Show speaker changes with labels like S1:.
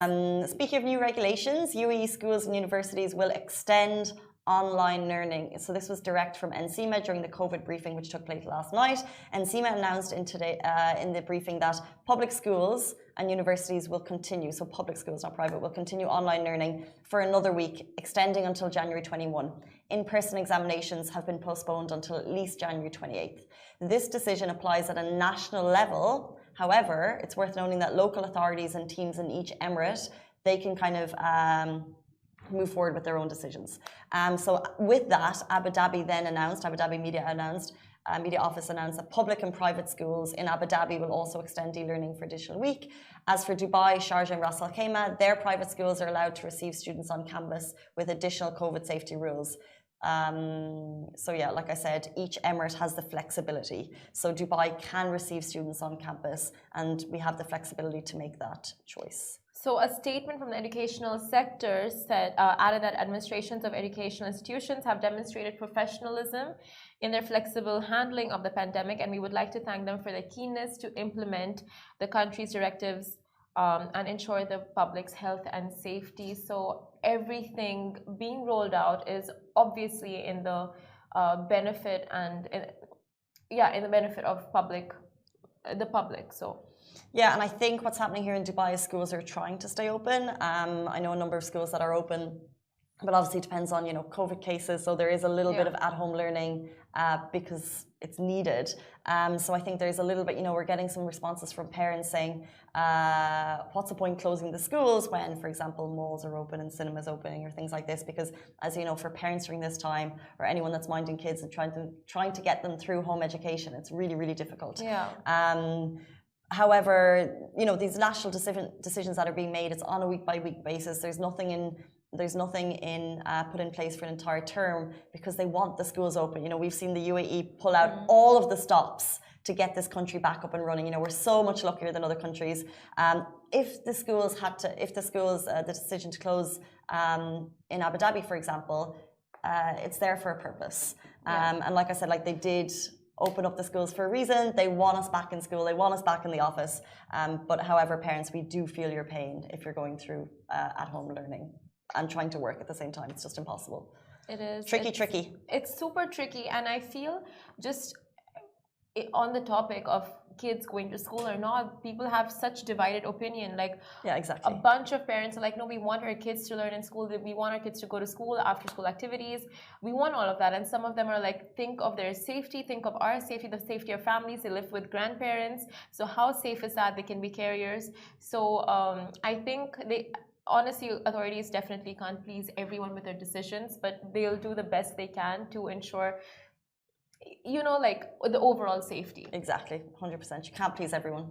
S1: Speaking of new regulations, UAE schools and universities will extend online learning. So this was direct from NCMA during the COVID briefing, which took place last night. NCMA announced in the briefing that public schools and universities will continue, so public schools, not private, will continue online learning for another week, extending until January 21. In-person examinations have been postponed until at least January 28th. This decision applies at a national level. However, it's worth noting that local authorities and teams in each emirate, they can kind of move forward with their own decisions. So with that, Abu Dhabi Media Office announced that public and private schools in Abu Dhabi will also extend e-learning for additional week. As for Dubai, Sharjah and Ras Al Khaimah, their private schools are allowed to receive students on campus with additional COVID safety rules. So yeah, like I said, each emirate has the flexibility. So Dubai can receive students on campus, and we have the flexibility to make that choice.
S2: So a statement from the educational sector added that administrations of educational institutions have demonstrated professionalism in their flexible handling of the pandemic, and we would like to thank them for their keenness to implement the country's directives and ensure the public's health and safety. So everything being rolled out is obviously in the benefit of the public. So.
S1: Yeah, and I think what's happening here in Dubai is schools are trying to stay open. I know a number of schools that are open, but obviously it depends on, COVID cases. So there is a little bit of at-home learning because it's needed. So I think there's a little bit, we're getting some responses from parents saying, what's the point closing the schools when, for example, malls are open and cinemas opening or things like this? Because as you know, for parents during this time, or anyone that's minding kids and trying to get them through home education, it's really, really difficult.
S2: Yeah.
S1: However, these national decisions that are being made, it's on a week-by-week basis. There's nothing put in place for an entire term because they want the schools open. We've seen the UAE pull out all of the stops to get this country back up and running. We're so much luckier than other countries. If the decision to close in Abu Dhabi, for example, it's there for a purpose. And like I said, they did open up the schools for a reason. They want us back in school. They want us back in the office. But however, parents, we do feel your pain if you're going through at-home learning and trying to work at the same time. It's just impossible.
S2: It is.
S1: Tricky.
S2: It's super tricky. And I feel just on the topic of kids going to school or not, people have such divided opinion.
S1: Yeah, exactly.
S2: A bunch of parents are like, no, we want our kids to learn in school. We want our kids to go to school, after school activities. We want all of that. And some of them are like, think of their safety, think of our safety, the safety of families. They live with grandparents. So how safe is that? They can be carriers. So I think honestly, authorities definitely can't please everyone with their decisions, but they'll do the best they can to ensure the overall safety.
S1: Exactly, 100%. You can't please everyone.